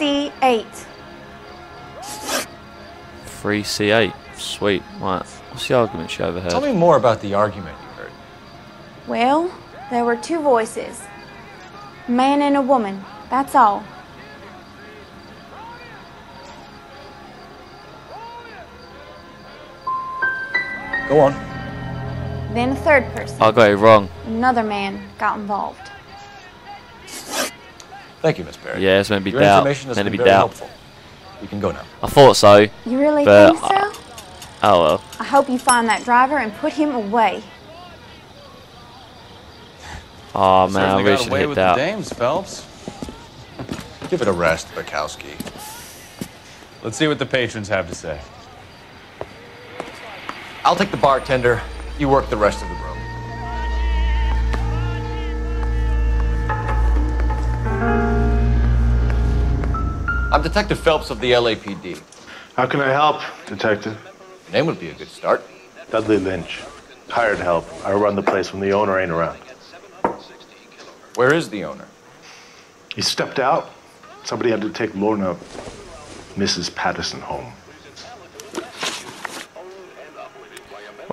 3C8. 3C8. Sweet. Right. What's the argument she overheard? Tell me more about the argument you heard. Well, there were two voices. A man and a woman. That's all. Go on. Then a third person. I got it wrong. Another man got involved. Thank you, Miss Barry. Yeah, it's meant to be Your doubt. information has Meant to been be very doubt. helpful. You can go now. I thought so. You really But think so? Oh well. I hope you find that driver and put him away. Oh man, I Certainly really got should away hit with that. the dames, Phelps. Give it a rest, Bukowski. Let's see what the patrons have to say. I'll take the bartender. You work the rest of the room. I'm Detective Phelps of the LAPD. How can I help, Detective? Your name would be a good start. Dudley Lynch. Hired help. I run the place when the owner ain't around. Where is the owner? He stepped out. Somebody had to take Lorna, Mrs. Patterson, home.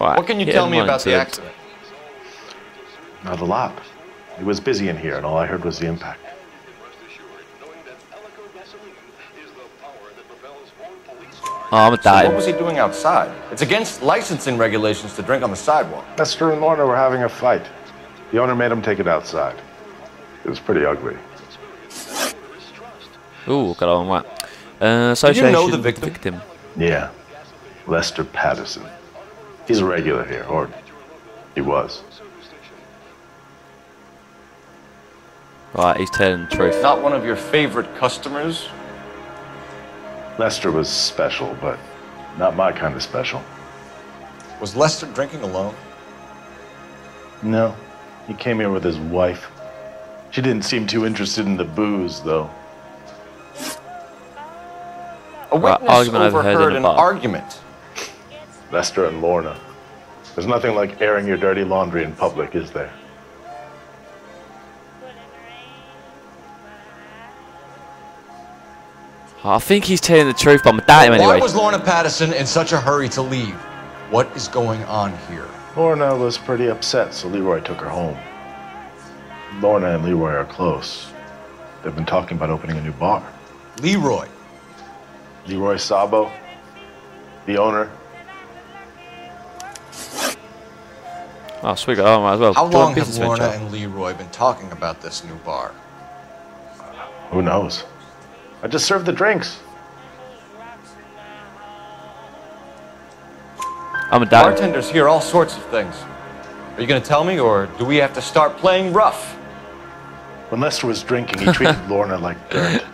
Right, What can you hit tell him me on about the Ted. accident? Not a lot. It was busy in here, and all I heard was the impact. Oh, I'm a So dad. what was he doing outside? It's against licensing regulations to drink on the sidewalk. Lester and Lorna were having a fight. The owner made him take it outside. It was pretty ugly. Ooh, got on right. Association know the victim? Yeah. Lester Patterson. He's a regular here, or he was. Right, he's telling the truth. Not one of your favorite customers? Lester was special, but not my kind of special. Was Lester drinking alone? No. He came here with his wife. She didn't seem too interested in the booze, though. A Right, witness argument overheard overheard in an a bar. argument. Lester and Lorna. There's nothing like airing your dirty laundry in public, is there? I think he's telling the truth, but I'm gonna doubt him Why anyway. was Lorna Patterson in such a hurry to leave? What is going on here? Lorna was pretty upset, so Leroy took her home. Lorna and Leroy are close. They've been talking about opening a new bar. Leroy. Leroy Sabo, the owner. Oh, sweet. Oh, might as well. How Join long have business Lorna venture. and Leroy been talking about this new bar? Who knows? I just served the drinks. I'm a doubt him. Bartenders hear all sorts of things. Are you going to tell me, or do we have to start playing rough? When Lester was drinking, he treated Lorna like dirt.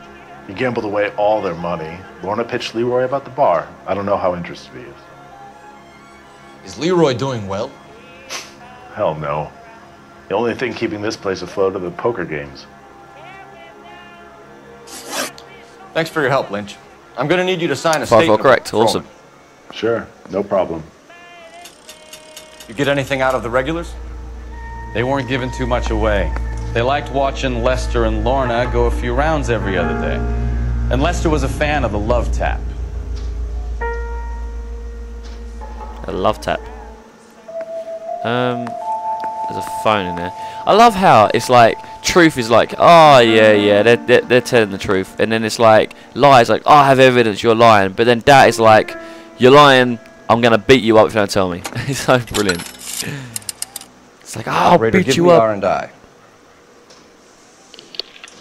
He gambled away all their money. Lorna pitched Leroy about the bar. I don't know how interested he is. Is Leroy doing well? Hell no. The only thing keeping this place afloat are the poker games. Thanks for your help, Lynch. I'm going to need you to sign a 5-4 statement. correct. of Awesome. performance. Sure, no problem. You get anything out of the regulars? They weren't giving too much away. They liked watching Lester and Lorna go a few rounds every other day. And Lester was a fan of the love tap. A love tap. There's a phone in there. I love how it's like truth is like, oh yeah, they're telling the truth, and then it's like lies like, oh, I have evidence you're lying, but then that is like, you're lying, I'm gonna beat you up if you don't tell me. It's so brilliant. It's like, oh, I'll Operator, beat give you me up. R&I.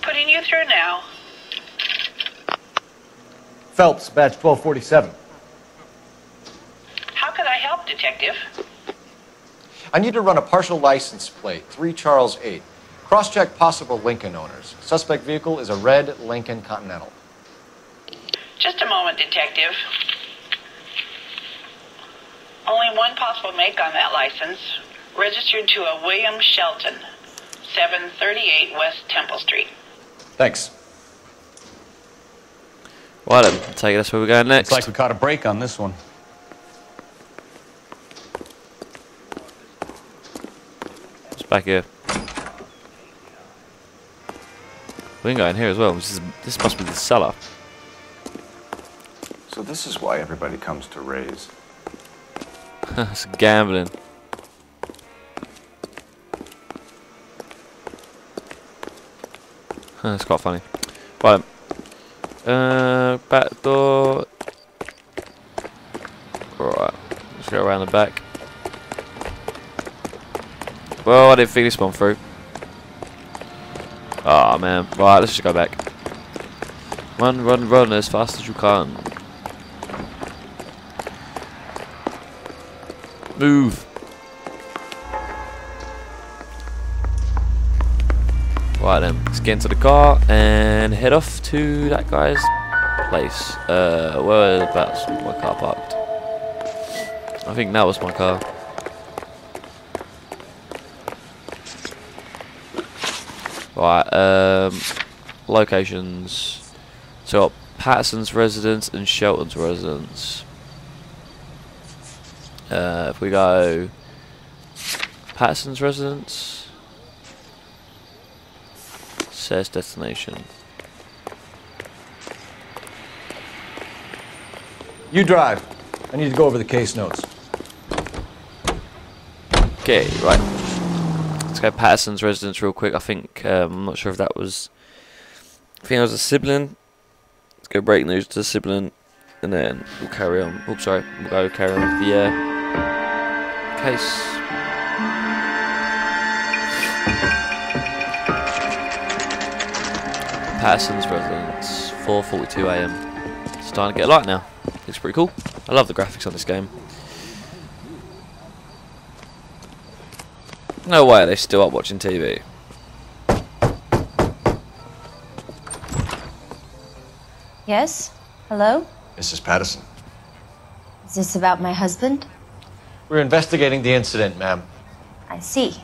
Putting you through now. Phelps, badge 1247. How can I help, Detective? I need to run a partial license plate, 3 Charles 8. Cross-check possible Lincoln owners. Suspect vehicle is a red Lincoln Continental. Just a moment, Detective. Only one possible make on that license. Registered to a William Shelton, 738 West Temple Street. Thanks. Right then, I'll take it. That's where we're going next. Looks like we caught a break on this one. It's back here. We can go in here as well. This must be the cellar. So this is why everybody comes to Ray's. It's gambling. That's quite funny. Right. Back door. Alright. Let's go around the back. Well, I didn't think this one through. Oh man. Right, let's just go back. Run, run, run as fast as you can. Move. Right then, let's get into the car and head off to that guy's place. Whereabouts was my car parked? I think that was my car. Right, locations. So, Patterson's residence and Shelton's residence. If we go Patterson's residence, says destination. You drive. I need to go over the case notes. Okay, right. Let's go Patterson's residence real quick. I think I'm not sure if that was. I think it was a sibling. Let's go break news to the sibling, and then we'll carry on. Oops, sorry. We'll go carry on with the case. Patterson's residence, 4:42 AM. It's starting to get light now. Looks pretty cool. I love the graphics on this game. No way they're still up watching TV. Yes? Hello? Mrs. Patterson. Is this about my husband? We're investigating the incident, ma'am. I see.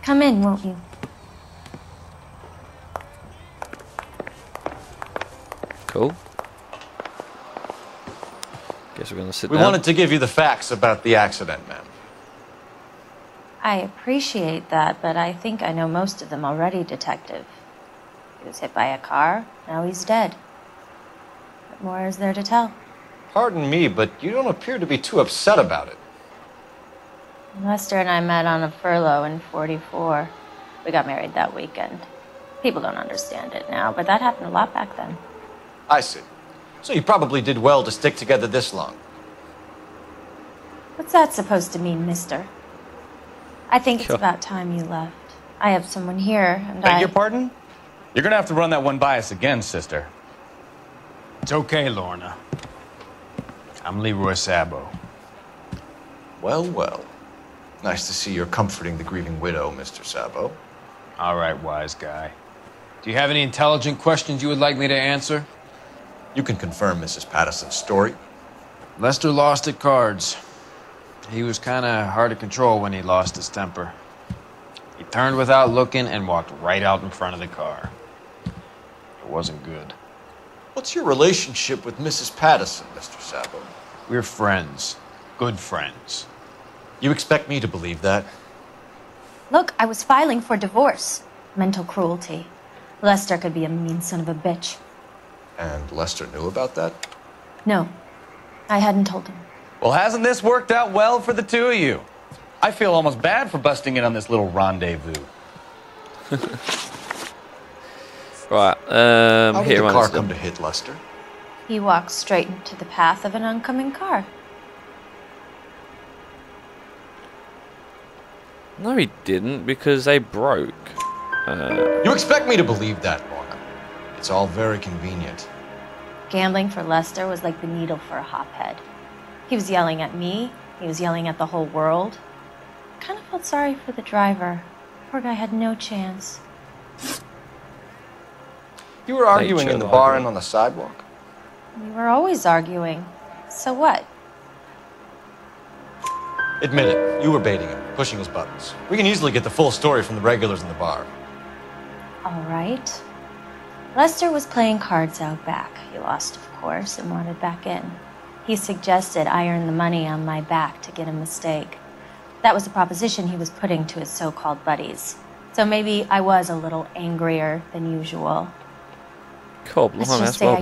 Come in, won't you? Cool. Guess we're gonna sit We down. wanted to give you the facts about the accident, ma'am. I appreciate that, but I think I know most of them already, Detective. He was hit by a car, now he's dead. What more is there to tell? Pardon me, but you don't appear to be too upset about it. Lester and I met on a furlough in '44. We got married that weekend. People don't understand it now, but that happened a lot back then. I see. So you probably did well to stick together this long. What's that supposed to mean, mister? I think it's Sure. about time you left. I have someone here, and Beg your pardon? You're gonna have to run that one by us again, sister. It's okay, Lorna. I'm Leroy Sabo. Well, well. Nice to see you're comforting the grieving widow, Mr. Sabo. All right, wise guy. Do you have any intelligent questions you would like me to answer? You can confirm Mrs. Patterson's story. Lester lost at cards. He was kind of hard to control when he lost his temper. He turned without looking and walked right out in front of the car. It wasn't good. What's your relationship with Mrs. Patterson, Mr. Sabo? We're friends. Good friends. You expect me to believe that? Look, I was filing for divorce. Mental cruelty. Lester could be a mean son of a bitch. And Lester knew about that? No, I hadn't told him. Well, hasn't this worked out well for the two of you? I feel almost bad for busting in on this little rendezvous. Right, How did here the on car this- come to hit Lester? He walked straight into the path of an oncoming car. No, he didn't, because they broke. You expect me to believe that, Lorna? It's all very convenient. Gambling for Lester was like the needle for a hophead. He was yelling at me. He was yelling at the whole world. I kind of felt sorry for the driver. Poor guy had no chance. You were arguing Nature in the of bar arguing. and on the sidewalk? We were always arguing. So what? Admit it, you were baiting him, pushing his buttons. We can easily get the full story from the regulars in the bar. All right. Lester was playing cards out back. He lost, of course, and wanted back in. He suggested I earn the money on my back to get a mistake. That was the proposition he was putting to his so-called buddies. So maybe I was a little angrier than usual. Cool, Let's blimey, just that's say well I